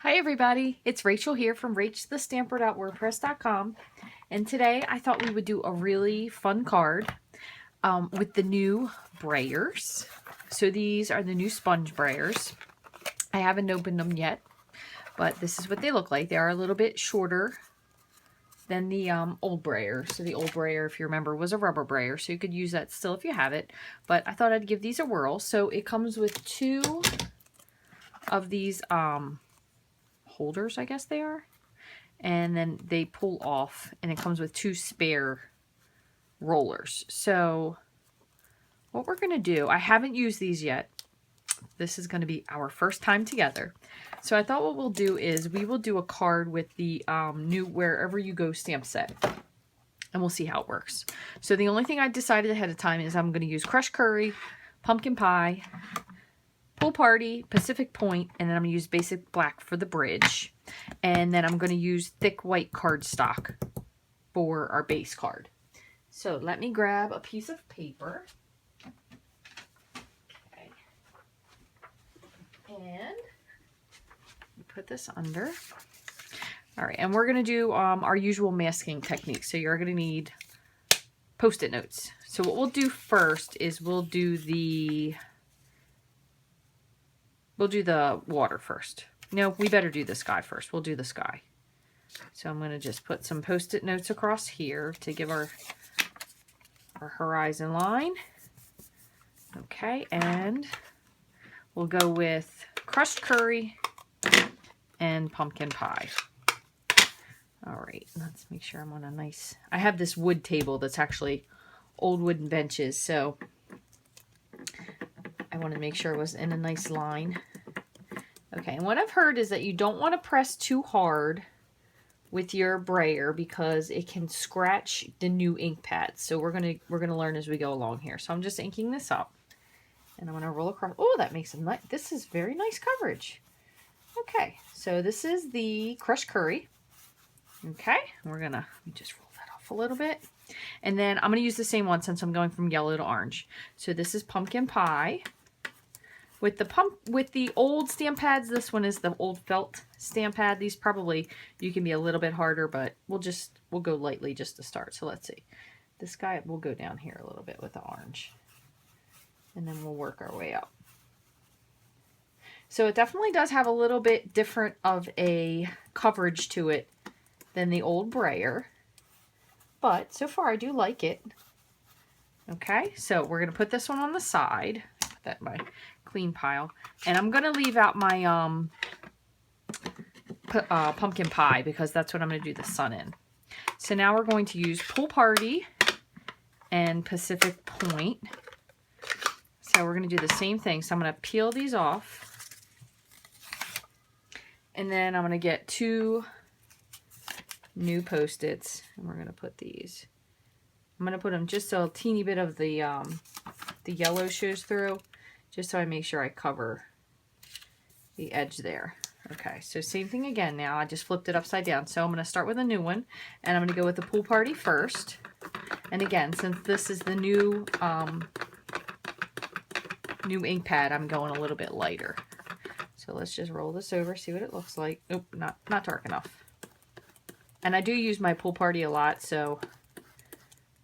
Hi everybody, it's Rachel here from Rachthestamper.wordpress.com, and today I thought we would do a really fun card with the new Brayers. So these are the new Sponge Brayers. I haven't opened them yet, but this is what they look like. They are a little bit shorter than the old Brayer. So the old Brayer, if you remember, was a rubber Brayer, so you could use that still if you have it, but I thought I'd give these a whirl. So it comes with two of these holders, I guess they are, and then they pull off, and it comes with two spare rollers. So what we're gonna do, I haven't used these yet, this is going to be our first time together, so I thought what we'll do is we will do a card with the new Wherever You Go stamp set, and we'll see how it works. So the only thing I decided ahead of time is I'm going to use crushed curry, pumpkin pie, Pool Party, Pacific Point, and then I'm going to use basic black for the bridge. And then I'm going to use thick white cardstock for our base card. So let me grab a piece of paper. Okay. And put this under. All right, and we're going to do our usual masking technique. So you're going to need Post-it notes. So what we'll do first is we'll do the water first. No, we better do the sky first. We'll do the sky. So I'm going to just put some Post-it notes across here to give our horizon line. Okay, and we'll go with crushed curry and pumpkin pie. All right, let's make sure I'm on a nice... I have this wood table that's actually old wooden benches, so I want to make sure it was in a nice line. Okay, and what I've heard is that you don't want to press too hard with your brayer because it can scratch the new ink pads. So we're gonna learn as we go along here. So I'm just inking this up, and I'm gonna roll across. Oh, that makes a nice. This is very nice coverage. Okay, so this is the crushed curry. Okay, we're gonna let me just roll that off a little bit, and then I'm gonna use the same one since I'm going from yellow to orange. So this is pumpkin pie. With the old stamp pads, this one is the old felt stamp pad. These probably, you can be a little bit harder, but we'll go lightly just to start. So let's see. This guy, we'll go down here a little bit with the orange. And then we'll work our way up. So it definitely does have a little bit different of a coverage to it than the old Brayer. But so far I do like it. Okay, so we're going to put this one on the side. Put that in my clean pile, and I'm gonna leave out my pumpkin pie because that's what I'm gonna do the sun in. So now we're going to use Pool Party and Pacific Point. So we're gonna do the same thing. So I'm gonna peel these off, and then I'm gonna get two new Post-its, and we're gonna put these. I'm gonna put them just so a teeny bit of the yellow shows through, just so I make sure I cover the edge there. Okay, so same thing again now. I just flipped it upside down. So I'm going to start with a new one, and I'm going to go with the Pool Party first. And again, since this is the new ink pad, I'm going a little bit lighter. So let's just roll this over, see what it looks like. Nope, not dark enough. And I do use my Pool Party a lot, so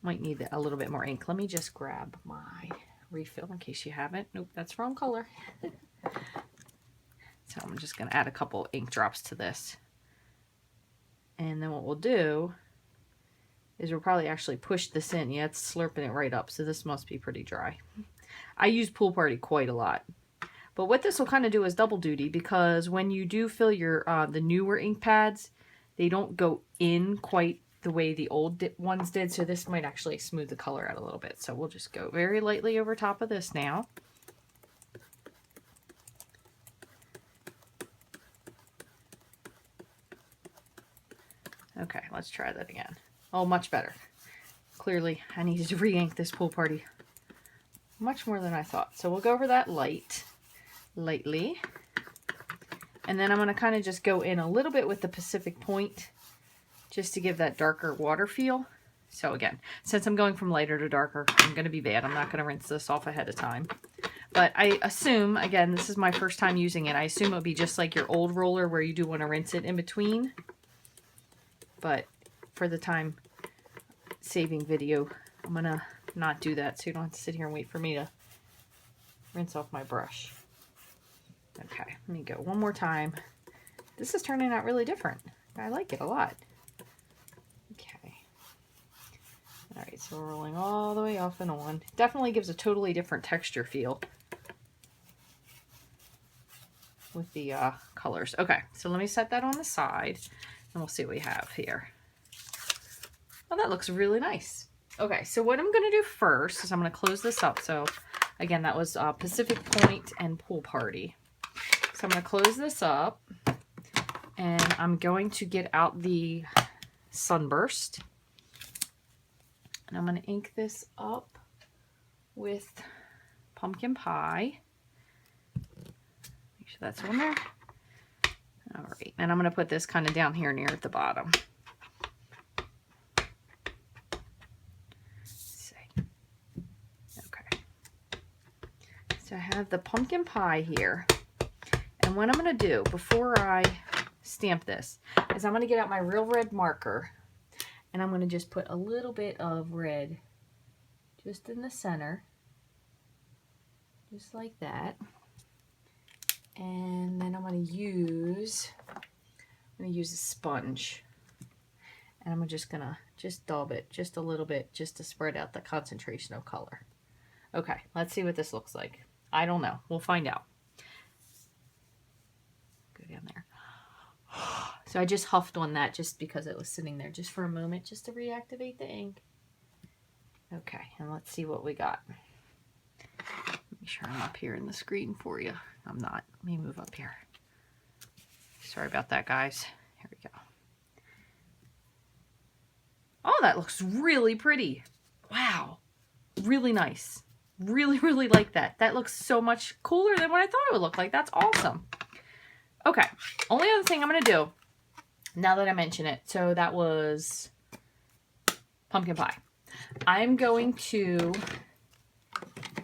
might need a little bit more ink. Let me just grab my refill in case you haven't. Nope, that's wrong color. So I'm just going to add a couple ink drops to this. And then what we'll do is we'll probably actually push this in. Yeah, it's slurping it right up, so this must be pretty dry. I use Pool Party quite a lot. But what this will kind of do is double duty, because when you do fill your the newer ink pads, they don't go in quite the way the old ones did, so this might actually smooth the color out a little bit. So we'll just go very lightly over top of this now. Okay, let's try that again. Oh, much better. Clearly, I need to re-ink this Pool Party much more than I thought. So we'll go over that lightly. And then I'm going to kind of just go in a little bit with the Pacific Point, just to give that darker water feel. So again, since I'm going from lighter to darker, I'm going to be bad. I'm not going to rinse this off ahead of time. But I assume, again, this is my first time using it, I assume it'll be just like your old roller where you do want to rinse it in between. But for the time saving video, I'm going to not do that so you don't have to sit here and wait for me to rinse off my brush. Okay, let me go one more time. This is turning out really different. I like it a lot. Okay. All right, so we're rolling all the way off and on. Definitely gives a totally different texture feel with the colors. Okay, so let me set that on the side and we'll see what we have here. Oh, that looks really nice. Okay, so what I'm going to do first is I'm going to close this up. So again, that was Pacific Point and Pool Party. So I'm going to close this up and I'm going to get out the Sunburst. And I'm going to ink this up with Pumpkin Pie. Make sure that's on there. All right, and I'm going to put this kind of down here near at the bottom. So I have the Pumpkin Pie here. And what I'm going to do before I stamp this is I'm going to get out my real red marker and I'm going to just put a little bit of red just in the center, just like that. And then I'm going to use a sponge, and I'm just going to daub it just a little bit just to spread out the concentration of color. Okay, let's see what this looks like. I don't know. We'll find out. Go down there. So I just huffed on that just because it was sitting there just for a moment, just to reactivate the ink. Okay, and let's see what we got. Make sure I'm up here in the screen for you. I'm not. Let me move up here. Sorry about that, guys. Here we go. Oh, that looks really pretty. Wow. Really nice. Really, really like that. That looks so much cooler than what I thought it would look like. That's awesome. Okay, only other thing I'm going to do, now that I mention it, so that was Pumpkin Pie. I'm going to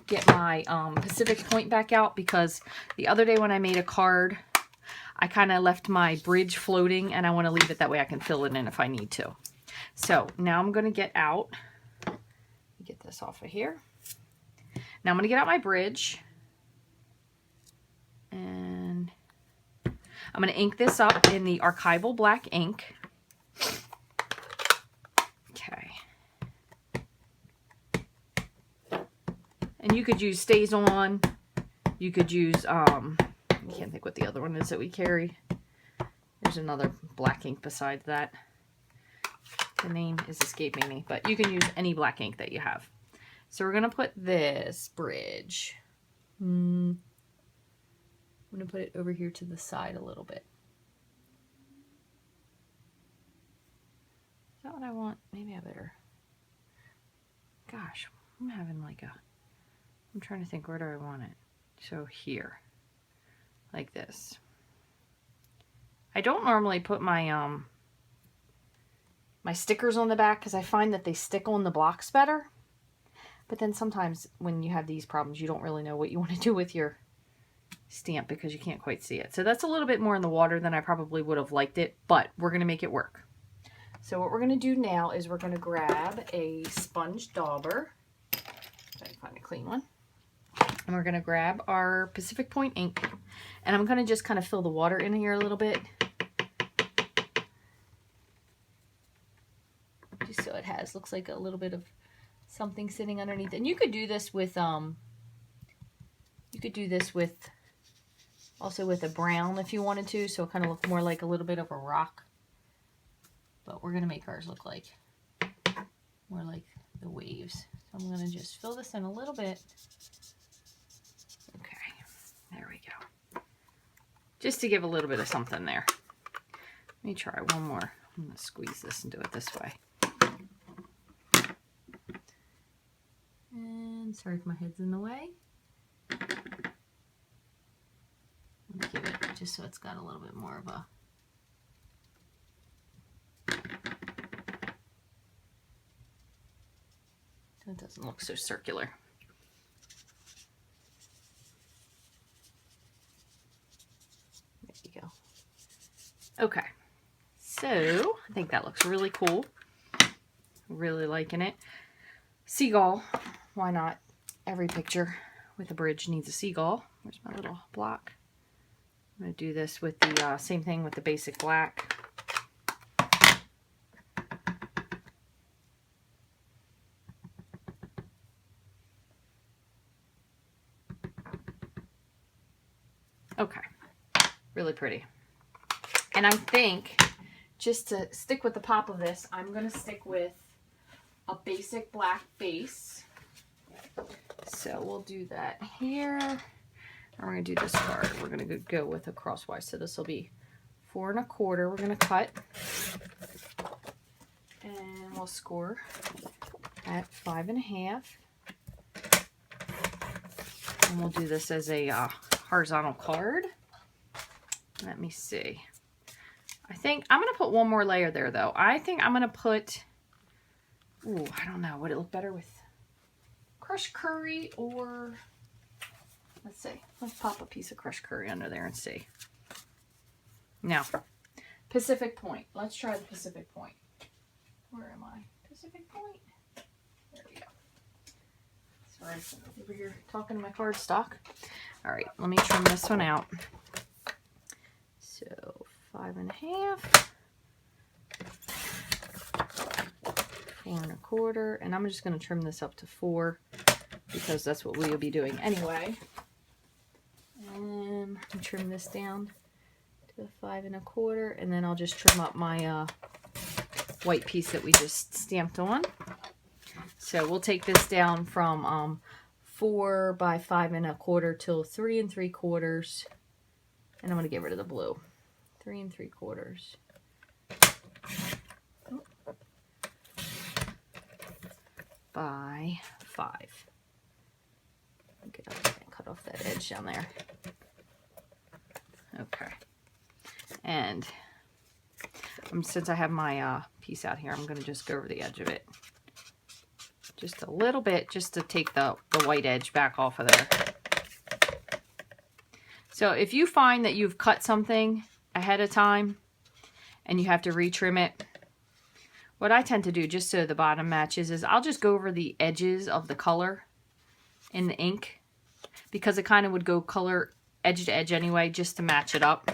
get my Pacific Point back out because the other day when I made a card, I kind of left my bridge floating and I want to leave it that way I can fill it in if I need to. So now I'm going to get out, get this off of here. Now I'm going to get out my bridge and I'm going to ink this up in the Archival Black ink. Okay. And you could use Stays On. You could use, I can't think what the other one is that we carry. There's another black ink besides that. The name is escaping me, but you can use any black ink that you have. So we're going to put this bridge. I'm going to put it over here to the side a little bit. Is that what I want? Maybe I better. Gosh, I'm having like a... I'm trying to think, where do I want it? So here. Like this. I don't normally put my my stickers on the back because I find that they stick on the blocks better. But then sometimes when you have these problems, you don't really know what you want to do with your stamp because you can't quite see it. So that's a little bit more in the water than I probably would have liked it, but we're going to make it work. So what we're going to do now is we're going to grab a Sponge Dauber. If I can find a clean one. And we're going to grab our Pacific Point ink. And I'm going to just kind of fill the water in here a little bit. Just so it has, looks like a little bit of something sitting underneath. And you could do this with, also with a brown if you wanted to. So it kind of look more like a little bit of a rock. But we're going to make ours look like more like the waves. So I'm going to just fill this in a little bit. Okay, there we go. Just to give a little bit of something there. Let me try one more. I'm going to squeeze this and do it this way. And sorry if my head's in the way. Let me give it just so it's got a little bit more of a... So it doesn't look so circular. you go. Okay, so I think that looks really cool. Really liking it. Seagull, why not? Every picture with a bridge needs a seagull. Where's my little block? I'm going to do this with the same thing with the basic black. Okay, really pretty. And I think, just to stick with the pop of this, I'm going to stick with a basic black base. So we'll do that here. And we're going to do this card. We're going to go with a crosswise. So this will be 4 1/4. We're going to cut. And we'll score at 5 1/2. And we'll do this as a horizontal card. Let me see. I think I'm going to put one more layer there, though. I think I'm going to put, ooh, I don't know. Would it look better with crushed curry or, let's see. Let's pop a piece of crushed curry under there and see. Now, Pacific Point. Let's try the Pacific Point. Where am I? Pacific Point? There we go. Sorry, I'm over here talking to my cardstock. All right, let me trim this one out. So 5 1/2, 4 1/4, and I'm just going to trim this up to 4 because that's what we will be doing anyway. And trim this down to 5 1/4, and then I'll just trim up my white piece that we just stamped on. So we'll take this down from 4 by 5 1/4 till 3 3/4, and I'm going to get rid of the blue. 3 3/4. By 5. Get up and cut off that edge down there. Okay. And since I have my piece out here, I'm going to just go over the edge of it. Just a little bit, just to take the white edge back off of there. So if you find that you've cut something ahead of time and you have to retrim it, what I tend to do, just so the bottom matches, is I'll just go over the edges of the color in the ink, because it kind of would go color edge to edge anyway, just to match it up.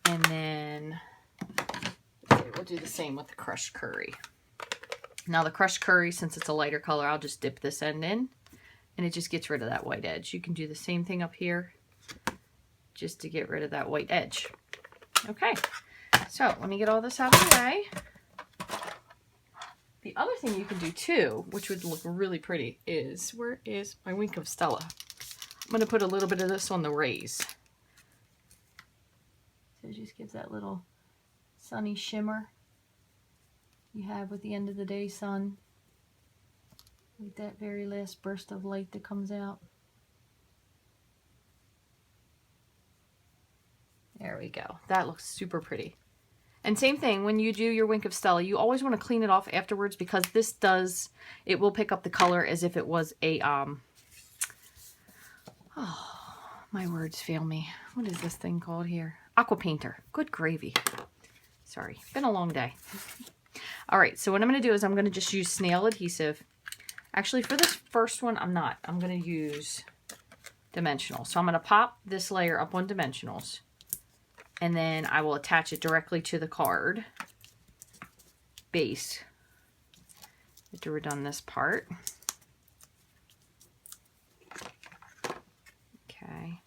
And then we'll do the same with the crushed curry. Now the crushed curry, since it's a lighter color, I'll just dip this end in, and it just gets rid of that white edge. You can do the same thing up here, just to get rid of that white edge. Okay, so let me get all this out of the way. The other thing you can do too, which would look really pretty, is, where is my Wink of Stella? I'm going to put a little bit of this on the rays. So it just gives that little sunny shimmer you have with the end of the day sun. With that very last burst of light that comes out. There we go. That looks super pretty. And same thing, when you do your Wink of Stella, you always want to clean it off afterwards, because this does, it will pick up the color as if it was a, oh, my words fail me. What is this thing called here? Aqua painter. Good gravy. Sorry, been a long day. All right, so what I'm going to do is I'm going to just use Snail Adhesive. Actually, for this first one, I'm not. I'm going to use Dimensional. So I'm going to pop this layer up on Dimensionals. And then I will attach it directly to the card base. After we're done this part. Okay.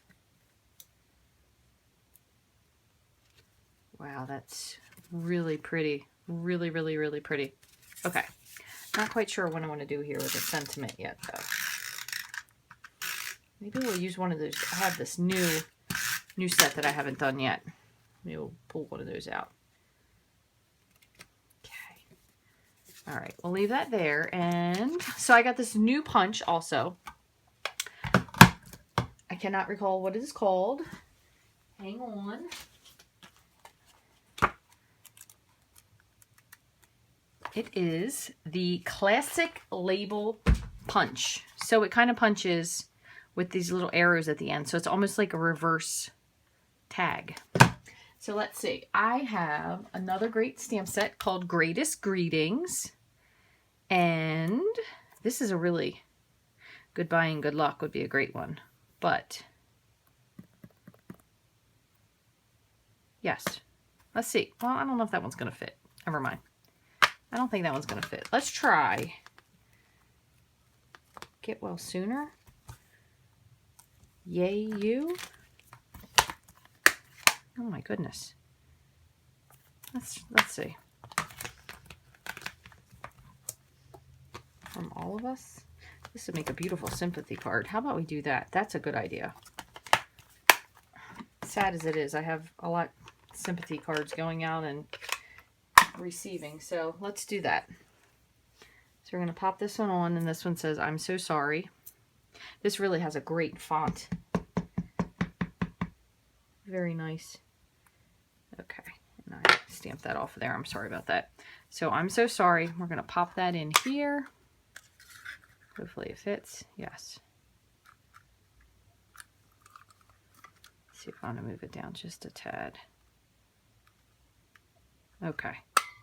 Wow, that's really pretty. Really, really, really pretty. Okay. Not quite sure what I want to do here with the sentiment yet, though. Maybe we'll use one of those. I have this new set that I haven't done yet. Maybe we'll pull one of those out. Okay. All right, we'll leave that there. And so I got this new punch also. I cannot recall what it is called. Hang on. It is the Classic Label Punch. So it kind of punches with these little arrows at the end. So it's almost like a reverse tag. So let's see. I have another great stamp set called Greatest Greetings. And this is a really goodbye and good luck would be a great one. But yes. Let's see. Well, I don't know if that one's going to fit. Never mind. I don't think that one's going to fit. Let's try Get Well Sooner. Yay you. Oh my goodness. Let's see. From All of Us. This would make a beautiful sympathy card. How about we do that? That's a good idea. Sad as it is, I have a lot of sympathy cards going out and receiving. So let's do that. So we're going to pop this one on, and this one says, I'm so sorry. This really has a great font. Very nice. Okay, and I stamped that off of there. I'm sorry about that. So I'm so sorry. We're going to pop that in here. Hopefully it fits. Yes. Let's see if I want to move it down just a tad. Okay.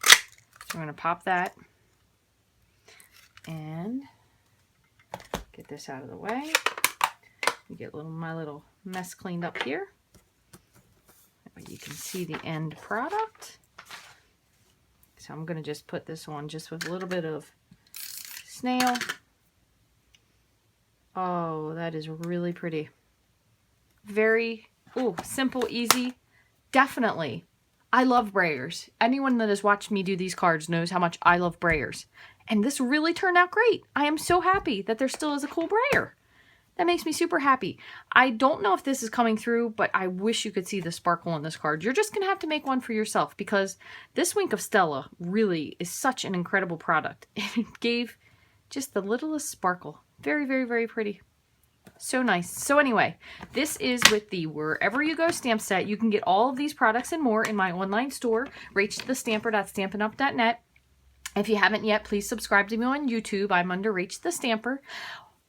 So we're going to pop that and get this out of the way. Get my little mess cleaned up here. You can see the end product. So I'm going to just put this on just with a little bit of snail. Oh, that is really pretty. Very, simple, easy. Definitely. I love Brayers. Anyone that has watched me do these cards knows how much I love Brayers. And this really turned out great. I am so happy that there still is a cool Brayer. That makes me super happy. I don't know if this is coming through, but I wish you could see the sparkle on this card. You're just going to have to make one for yourself because this Wink of Stella really is such an incredible product. It gave just the littlest sparkle. Very, very, very pretty. So nice. So anyway, this is with the Wherever You Go stamp set. You can get all of these products and more in my online store, rachthestamper.stampinup.net. If you haven't yet, please subscribe to me on YouTube. I'm under Rach the Stamper.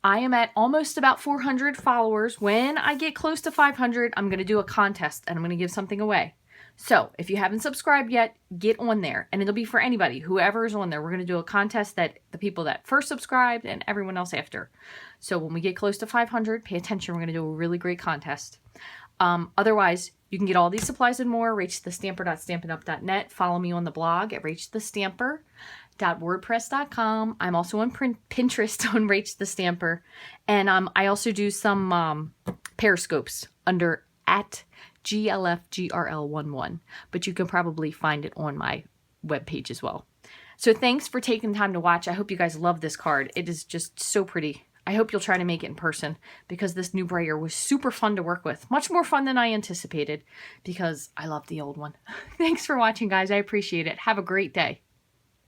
I am at almost about 400 followers. When I get close to 500, I'm going to do a contest and I'm going to give something away. So if you haven't subscribed yet, get on there. And it'll be for anybody, whoever is on there. We're going to do a contest that the people that first subscribed and everyone else after. So when we get close to 500, pay attention. We're going to do a really great contest. Otherwise, you can get all these supplies and more, rachthestamper.stampinup.net. Follow me on the blog at rachthestamper.wordpress.com. I'm also on Pinterest on Rach the Stamper. And I also do some periscopes under at GLFGRL11. But you can probably find it on my webpage as well. So thanks for taking the time to watch. I hope you guys love this card. It is just so pretty. I hope you'll try to make it in person because this new Brayer was super fun to work with. Much more fun than I anticipated because I love the old one. Thanks for watching, guys. I appreciate it. Have a great day.